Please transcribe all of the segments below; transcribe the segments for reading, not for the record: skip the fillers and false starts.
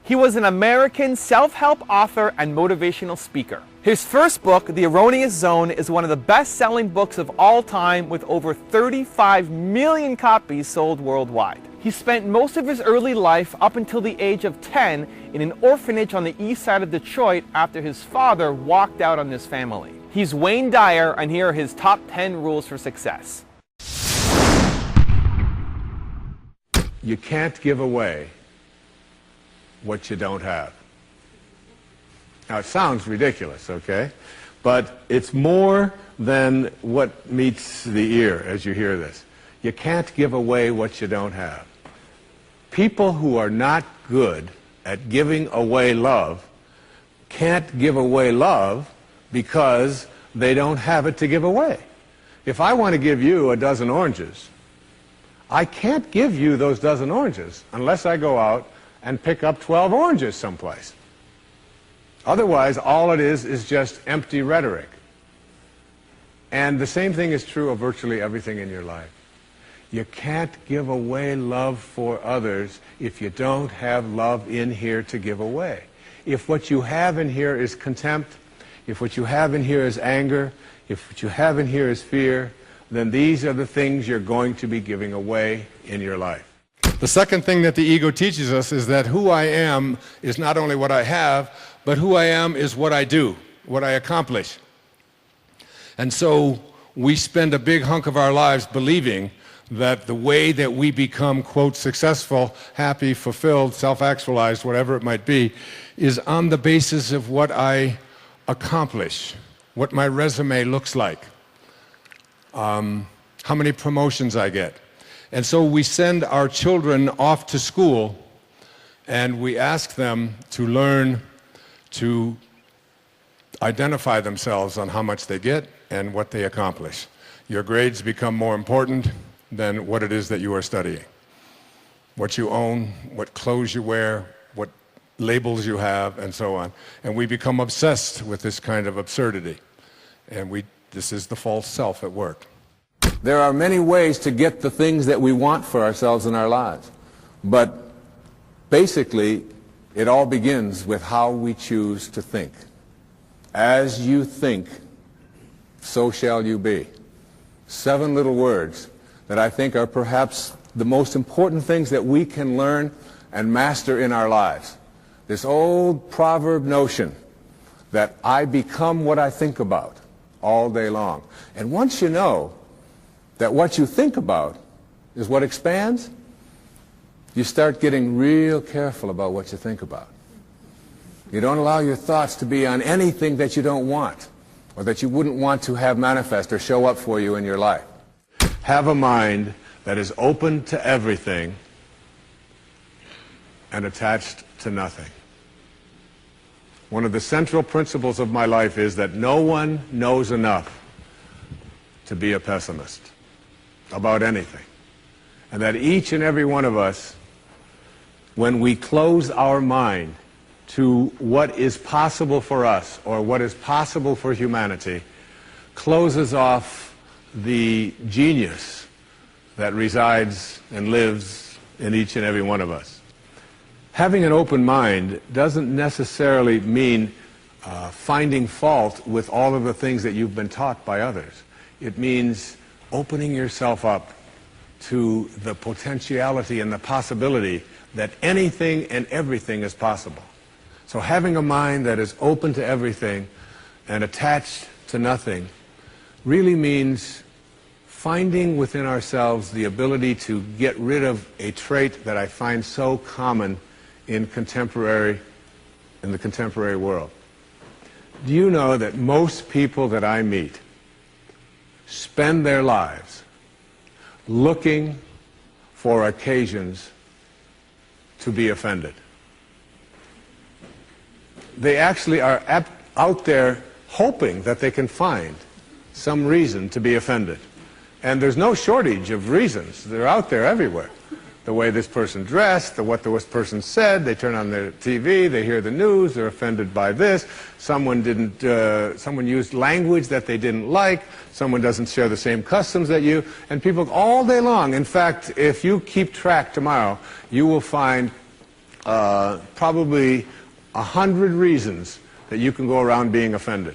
He was an American self-help author and motivational speaker. His first book, The Erroneous Zone, is one of the best-selling books of all time with over 35 million copies sold worldwide. He spent most of his early life up until the age of 10 in an orphanage on the east side of Detroit after his father walked out on his family. He's Wayne Dyer, and here are his top 10 rules for success. You can't give away what you don't have. Now, it sounds ridiculous, okay? But it's more than what meets the ear as you hear this. You can't give away what you don't have. People who are not good at giving away love can't give away love because they don't have it to give away. If I want to give you a dozen oranges, I can't give you those dozen oranges unless I go out and pick up 12 oranges someplace. Otherwise, all it is just empty rhetoric. And the same thing is true of virtually everything in your life. You can't give away love for others if you don't have love in here to give away. If what you have in here is contempt, if what you have in here is anger, if what you have in here is fear, then these are the things you're going to be giving away in your life. The second thing that the ego teaches us is that who I am is not only what I have, but who I am is what I do, what I accomplish. And so we spend a big hunk of our lives believing that the way that we become, quote, successful, happy, fulfilled, self-actualized, whatever it might be, is on the basis of what I accomplish, what my resume looks like, how many promotions I get. And so we send our children off to school and we ask them to learn to identify themselves on how much they get and what they accomplish. Your grades become more important than what it is that you are studying. What you own, what clothes you wear, what labels you have, and so on. And we become obsessed with this kind of absurdity. And this is the false self at work. There are many ways to get the things that we want for ourselves in our lives. But basically, it all begins with how we choose to think. As you think, so shall you be. 7 little words that I think are perhaps the most important things that we can learn and master in our lives. This old proverb notion that I become what I think about all day long. And once you know that what you think about is what expands, you start getting real careful about what you think about. You don't allow your thoughts to be on anything that you don't want or that you wouldn't want to have manifest or show up for you in your life. Have a mind that is open to everything and attached to nothing. One of the central principles of my life is that no one knows enough to be a pessimist about anything. And that each and every one of us, when we close our mind to what is possible for us or what is possible for humanity, closes off the genius that resides and lives in each and every one of us. Having an open mind doesn't necessarily mean finding fault with all of the things that you've been taught by others. It means opening yourself up to the potentiality and the possibility that anything and everything is possible. So having a mind that is open to everything and attached to nothing really means finding within ourselves the ability to get rid of a trait that I find so common in the contemporary world. Do you know that most people that I meet spend their lives looking for occasions to be offended? They actually are out there hoping that they can find some reason to be offended. And there's no shortage of reasons. They're out there everywhere. The way this person dressed, what this person said, they turn on their TV, they hear the news, they're offended by this, someone used language that they didn't like, someone doesn't share the same customs that you, and people all day long. In fact, if you keep track tomorrow, you will find probably 100 reasons that you can go around being offended.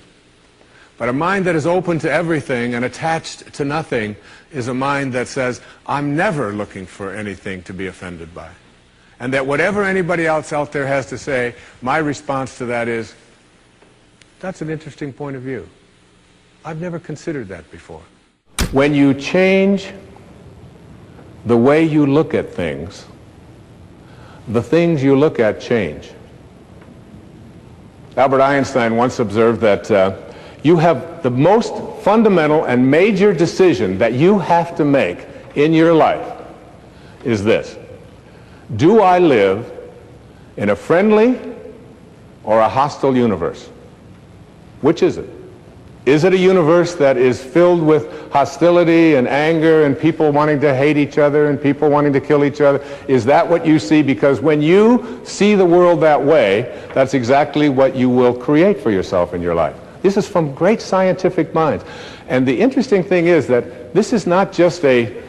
But a mind that is open to everything and attached to nothing is a mind that says, I'm never looking for anything to be offended by. And that whatever anybody else out there has to say, my response to that is, that's an interesting point of view. I've never considered that before. When you change the way you look at things, the things you look at change. Albert Einstein once observed that you have the most fundamental and major decision that you have to make in your life is this: do I live in a friendly or a hostile universe? Which is it? Is it a universe that is filled with hostility and anger and people wanting to hate each other and people wanting to kill each other? Is that what you see? Because when you see the world that way, that's exactly what you will create for yourself in your life. This is from great scientific minds. And the interesting thing is that this is not just a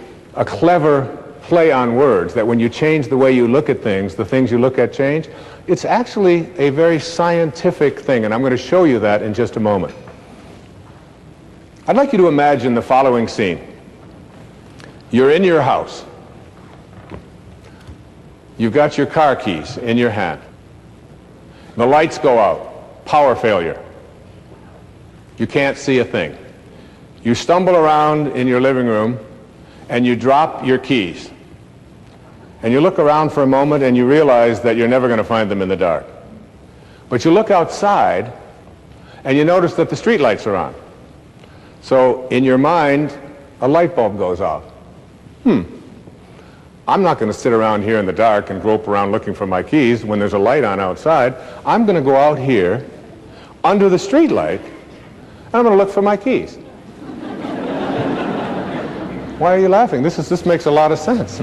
clever play on words, that when you change the way you look at things, the things you look at change. It's actually a very scientific thing, and I'm going to show you that in just a moment. I'd like you to imagine the following scene. You're in your house. You've got your car keys in your hand. The lights go out. Power failure. You can't see a thing. You stumble around in your living room and you drop your keys. And you look around for a moment and you realize that you're never going to find them in the dark. But you look outside and you notice that the street lights are on. So in your mind, a light bulb goes off. I'm not going to sit around here in the dark and grope around looking for my keys when there's a light on outside. I'm going to go out here under the street light and I'm going to look for my keys. Why are you laughing? This makes a lot of sense.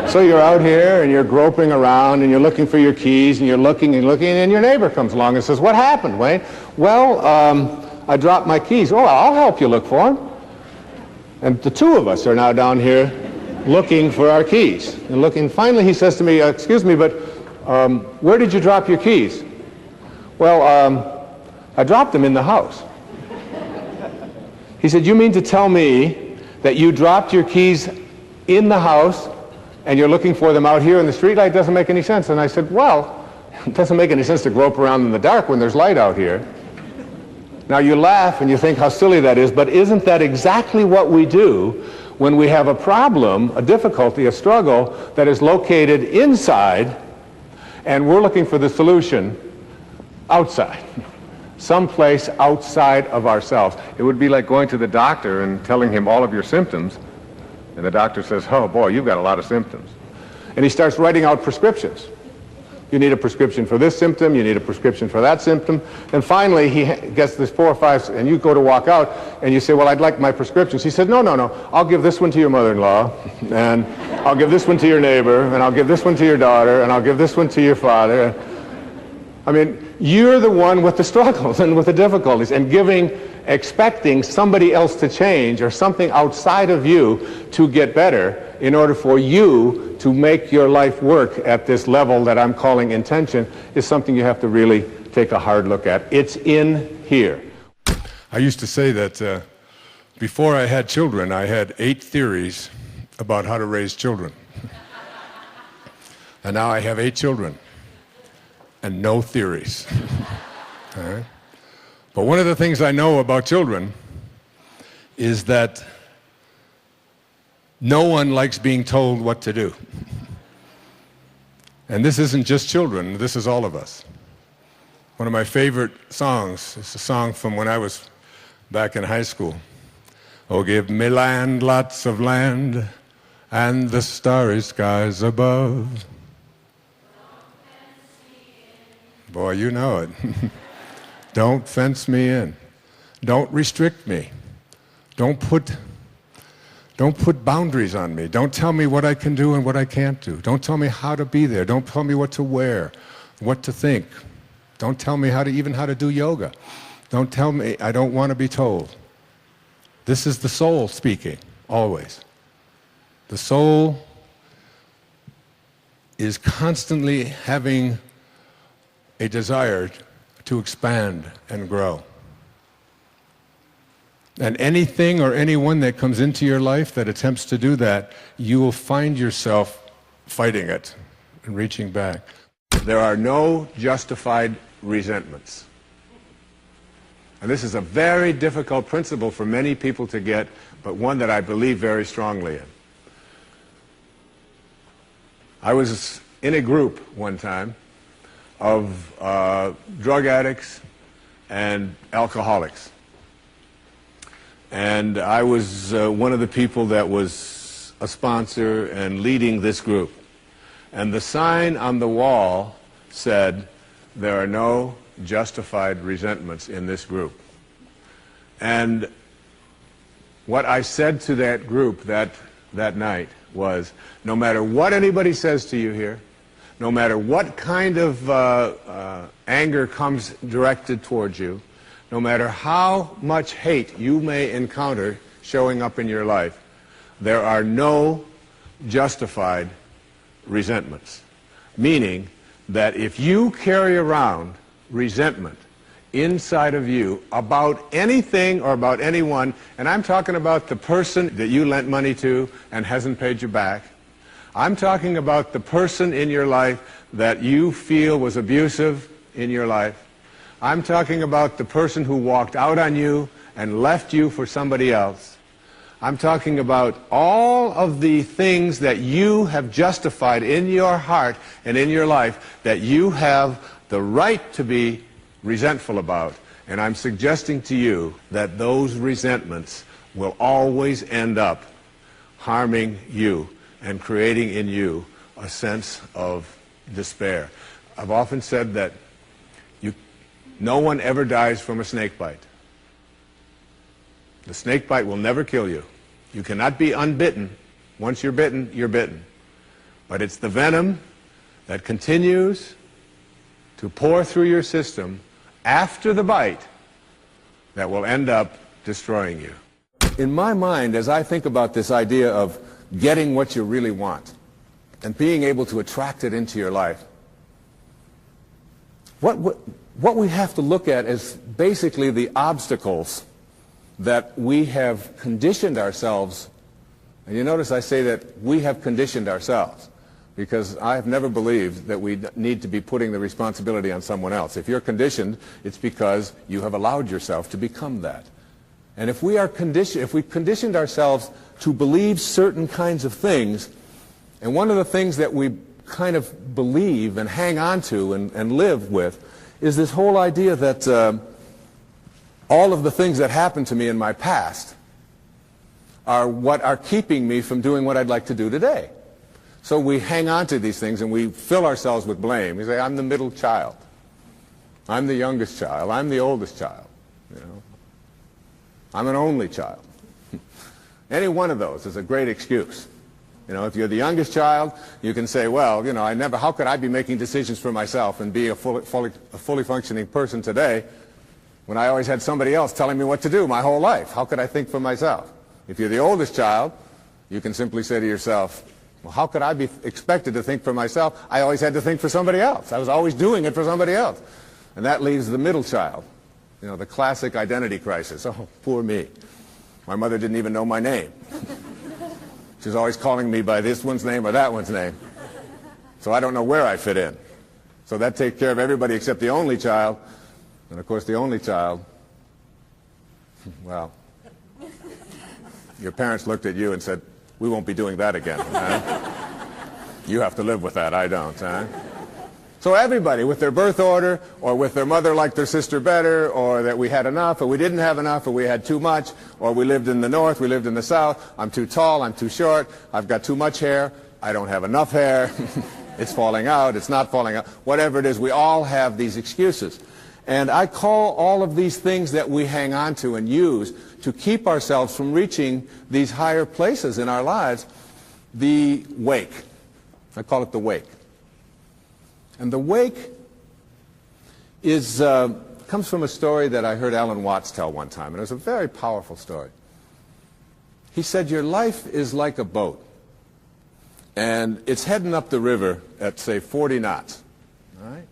So you're out here and you're groping around and you're looking for your keys and you're looking and looking, and your neighbor comes along and says, what happened, Wayne? Well, I dropped my keys. Oh, I'll help you look for them. And the two of us are now down here looking for our keys. And looking, finally he says to me, excuse me, but where did you drop your keys? Well, I dropped them in the house. He said, you mean to tell me that you dropped your keys in the house and you're looking for them out here in the street light? Doesn't make any sense. And I said, well, it doesn't make any sense to grope around in the dark when there's light out here. Now you laugh and you think how silly that is, but isn't that exactly what we do when we have a problem, a difficulty, a struggle that is located inside and we're looking for the solution outside, someplace outside of ourselves? It would be like going to the doctor and telling him all of your symptoms, and the doctor says, oh boy, you've got a lot of symptoms. And he starts writing out prescriptions. You need a prescription for this symptom, you need a prescription for that symptom, and finally he gets this 4 or 5, and you go to walk out, and you say, well, I'd like my prescriptions. He said, no, I'll give this one to your mother-in-law, and I'll give this one to your neighbor, and I'll give this one to your daughter, and I'll give this one to your father. I mean, you're the one with the struggles and with the difficulties, and expecting somebody else to change or something outside of you to get better in order for you to make your life work at this level that I'm calling intention is something you have to really take a hard look at. It's in here. I used to say that before I had children, I had 8 theories about how to raise children. And now I have 8 children and no theories. All right? But one of the things I know about children is that no one likes being told what to do. And this isn't just children, this is all of us. One of my favorite songs is a song from when I was back in high school. Oh, give me land, lots of land, and the starry skies above. Boy, you know it. Don't fence me in. Don't restrict me. Don't put boundaries on me. Don't tell me what I can do and what I can't do. Don't tell me how to be there. Don't tell me what to wear, what to think. Don't tell me how to do yoga. Don't tell me, I don't want to be told. This is the soul speaking, always. The soul is constantly having a desire to expand and grow. And anything or anyone that comes into your life that attempts to do that, you will find yourself fighting it and reaching back. There are no justified resentments. And this is a very difficult principle for many people to get, but one that I believe very strongly in. I was in a group one time of drug addicts and alcoholics. And I was one of the people that was a sponsor and leading this group. And the sign on the wall said, "There are no justified resentments in this group." And what I said to that group that night was, no matter what anybody says to you here, no matter what kind of anger comes directed towards you, no matter how much hate you may encounter showing up in your life, there are no justified resentments. Meaning that if you carry around resentment inside of you about anything or about anyone, and I'm talking about the person that you lent money to and hasn't paid you back, I'm talking about the person in your life that you feel was abusive in your life, I'm talking about the person who walked out on you and left you for somebody else. I'm talking about all of the things that you have justified in your heart and in your life that you have the right to be resentful about. And I'm suggesting to you that those resentments will always end up harming you and creating in you a sense of despair. I've often said that no one ever dies from a snake bite. The snake bite will never kill you. You cannot be unbitten. Once you're bitten, you're bitten. But it's the venom that continues to pour through your system after the bite that will end up destroying you. In my mind, as I think about this idea of getting what you really want and being able to attract it into your life, what we have to look at is basically the obstacles that we have conditioned ourselves. And you notice I say that we have conditioned ourselves, because I have never believed that we need to be putting the responsibility on someone else. If you're conditioned, it's because you have allowed yourself to become that. And if we are conditioned, if we've conditioned ourselves to believe certain kinds of things, and one of the things that we kind of believe and hang on to and live with is this whole idea that all of the things that happened to me in my past are what are keeping me from doing what I'd like to do today. So we hang on to these things and we fill ourselves with blame. We say, I'm the middle child. I'm the youngest child. I'm the oldest child. You know, I'm an only child. Any one of those is a great excuse. You know, if you're the youngest child, you can say, well, you know, how could I be making decisions for myself and be a fully functioning person today when I always had somebody else telling me what to do my whole life? How could I think for myself? If you're the oldest child, you can simply say to yourself, well, how could I be expected to think for myself? I always had to think for somebody else. I was always doing it for somebody else. And that leaves the middle child, you know, the classic identity crisis. Oh, poor me. My mother didn't even know my name. She's always calling me by this one's name or that one's name. So I don't know where I fit in. So that takes care of everybody except the only child. And of course the only child, well, your parents looked at you and said, we won't be doing that again. Huh? You have to live with that, I don't. Huh? So everybody, with their birth order, or with their mother liked their sister better, or that we had enough, or we didn't have enough, or we had too much, or we lived in the north, we lived in the south, I'm too tall, I'm too short, I've got too much hair, I don't have enough hair, it's falling out, it's not falling out, whatever it is, we all have these excuses. And I call all of these things that we hang on to and use to keep ourselves from reaching these higher places in our lives, the wake. I call it the wake. And the wake comes from a story that I heard Alan Watts tell one time, and it was a very powerful story. He said, your life is like a boat. and it's heading up the river at, say, 40 knots. All right?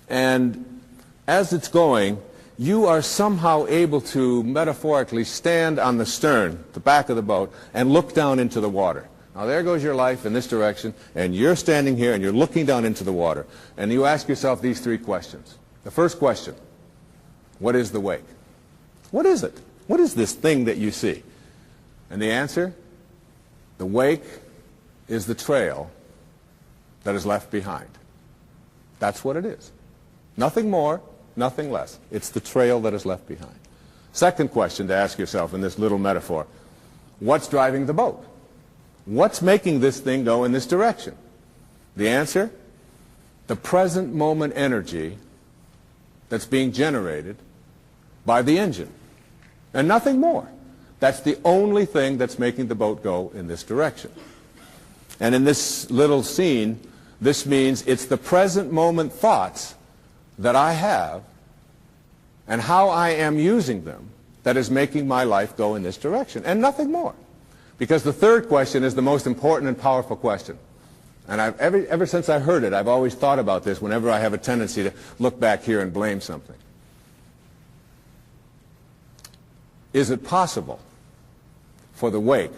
And as it's going, you are somehow able to metaphorically stand on the stern, the back of the boat, and look down into the water. Now there goes your life in this direction, and you're standing here and you're looking down into the water. And you ask yourself these three questions. The first question, what is the wake? What is it? What is this thing that you see? And the answer, the wake is the trail that is left behind. That's what it is. Nothing more, nothing less. It's the trail that is left behind. Second question to ask yourself in this little metaphor, what's driving the boat? What's making this thing go in this direction? The answer, the present moment energy that's being generated by the engine, and nothing more. That's the only thing that's making the boat go in this direction. And in this little scene, this means it's the present moment thoughts that I have and how I am using them that is making my life go in this direction, and nothing more. Because the third question is the most important and powerful question. And ever since I heard it, I've always thought about this whenever I have a tendency to look back here and blame something. Is it possible for the wake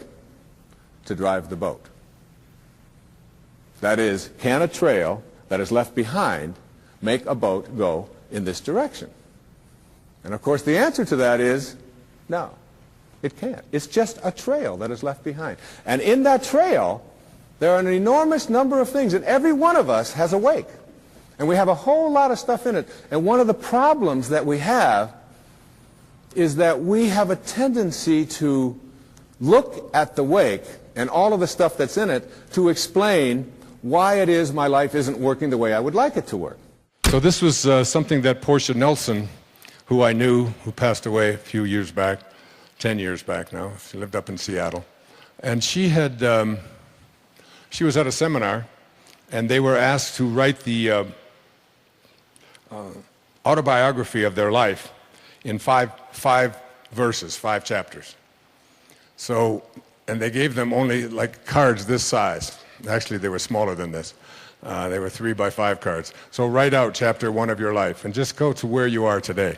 to drive the boat? That is, can a trail that is left behind make a boat go in this direction? And of course the answer to that is no, it can't. It's just a trail that is left behind. And in that trail, there are an enormous number of things, and every one of us has a wake. And we have a whole lot of stuff in it. And one of the problems that we have is that we have a tendency to look at the wake and all of the stuff that's in it to explain why it is my life isn't working the way I would like it to work. So this was something that Portia Nelson, who I knew, who passed away a few years back, 10 years back now. She lived up in Seattle. And she was at a seminar, and they were asked to write the autobiography of their life in five verses, 5 chapters. So, and they gave them only like cards this size. Actually, they were smaller than this. They were 3 by 5 cards. So write out chapter 1 of your life and just go to where you are today.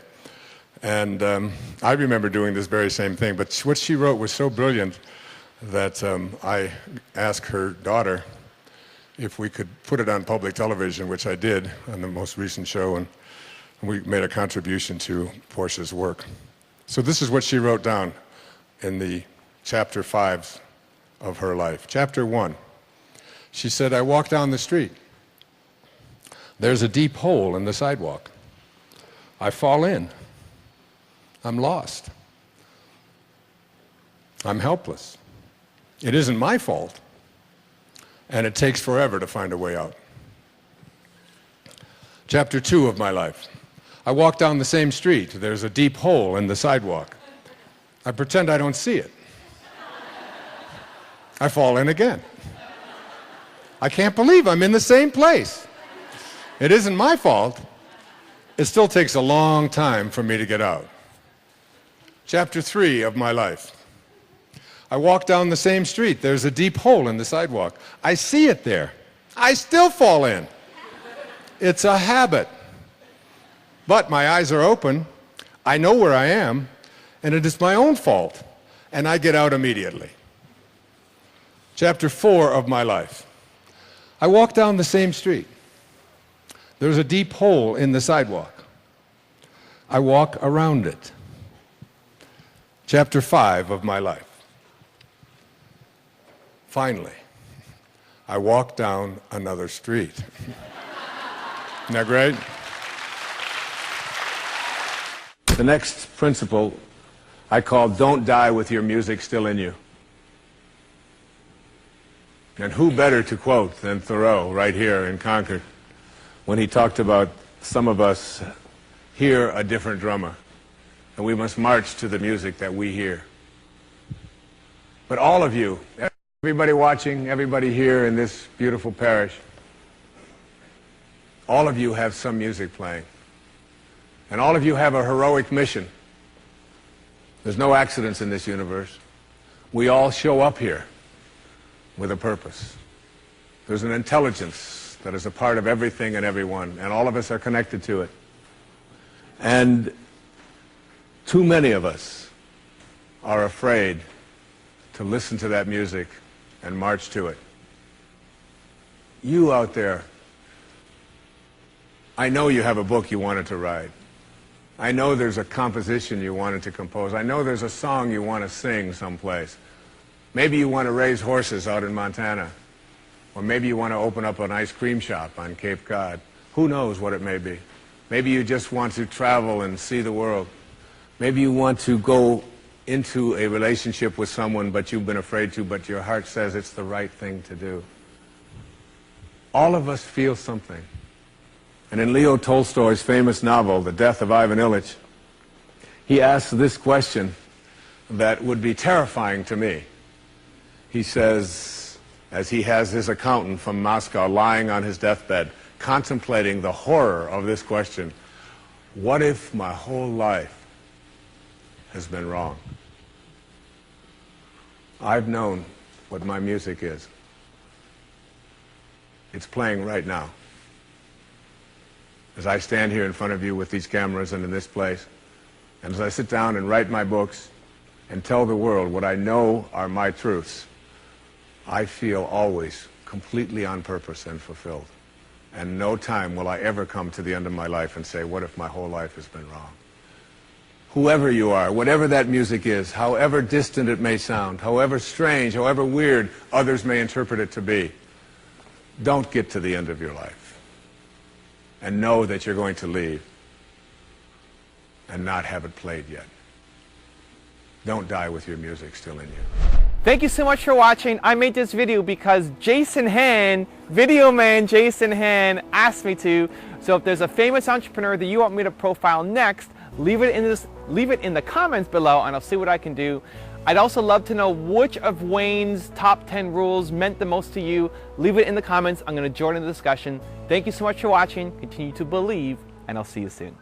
And I remember doing this very same thing, but what she wrote was so brilliant that I asked her daughter if we could put it on public television, which I did on the most recent show, and we made a contribution to Portia's work. So this is what she wrote down in the chapter 5 of her life. Chapter 1, she said, I walk down the street. There's a deep hole in the sidewalk. I fall in. I'm lost. I'm helpless. It isn't my fault, and it takes forever to find a way out. Chapter 2 of my life. I walk down the same street. There's a deep hole in the sidewalk. I pretend I don't see it. I fall in again. I can't believe I'm in the same place. It isn't my fault. It still takes a long time for me to get out. Chapter 3 of my life. I walk down the same street. There's a deep hole in the sidewalk. I see it there. I still fall in. It's a habit. But my eyes are open. I know where I am, and it is my own fault, and I get out immediately. Chapter 4 of my life. I walk down the same street. There's a deep hole in the sidewalk. I walk around it. Chapter 5 of my life. Finally, I walk down another street. Isn't that great? The next principle I call don't die with your music still in you. And who better to quote than Thoreau right here in Concord when he talked about some of us hear a different drummer and we must march to the music that we hear. But all of you, everybody watching, everybody here in this beautiful parish, all of you have some music playing. And all of you have a heroic mission. There's no accidents in this universe. We all show up here with a purpose. There's an intelligence that is a part of everything and everyone, and all of us are connected to it. And too many of us are afraid to listen to that music and march to it. You out there, I know you have a book you wanted to write. I know there's a composition you wanted to compose. I know there's a song you want to sing someplace. Maybe you want to raise horses out in Montana. Or maybe you want to open up an ice cream shop on Cape Cod. Who knows what it may be. Maybe you just want to travel and see the world. Maybe you want to go into a relationship with someone but you've been afraid to, but your heart says it's the right thing to do. All of us feel something. And in Leo Tolstoy's famous novel, The Death of Ivan Ilyich, he asks this question that would be terrifying to me. He says, as he has his accountant from Moscow lying on his deathbed, contemplating the horror of this question, what if my whole life has been wrong? I've known what my music is. It's playing right now. As I stand here in front of you with these cameras and in this place, and as I sit down and write my books and tell the world what I know are my truths, I feel always completely on purpose and fulfilled. And no time will I ever come to the end of my life and say, what if my whole life has been wrong? Whoever you are, whatever that music is, however distant it may sound, however strange, however weird others may interpret it to be, don't get to the end of your life and know that you're going to leave and not have it played yet. Don't die with your music still in you. Thank you so much for watching. I made this video because Jason Han, video man Jason Han, asked me to. So if there's a famous entrepreneur that you want me to profile next, leave it in the comments below and I'll see what I can do. I'd also love to know which of Wayne's top 10 rules meant the most to you. Leave it in the comments. I'm going to join in the discussion. Thank you so much for watching. Continue to believe, and I'll see you soon.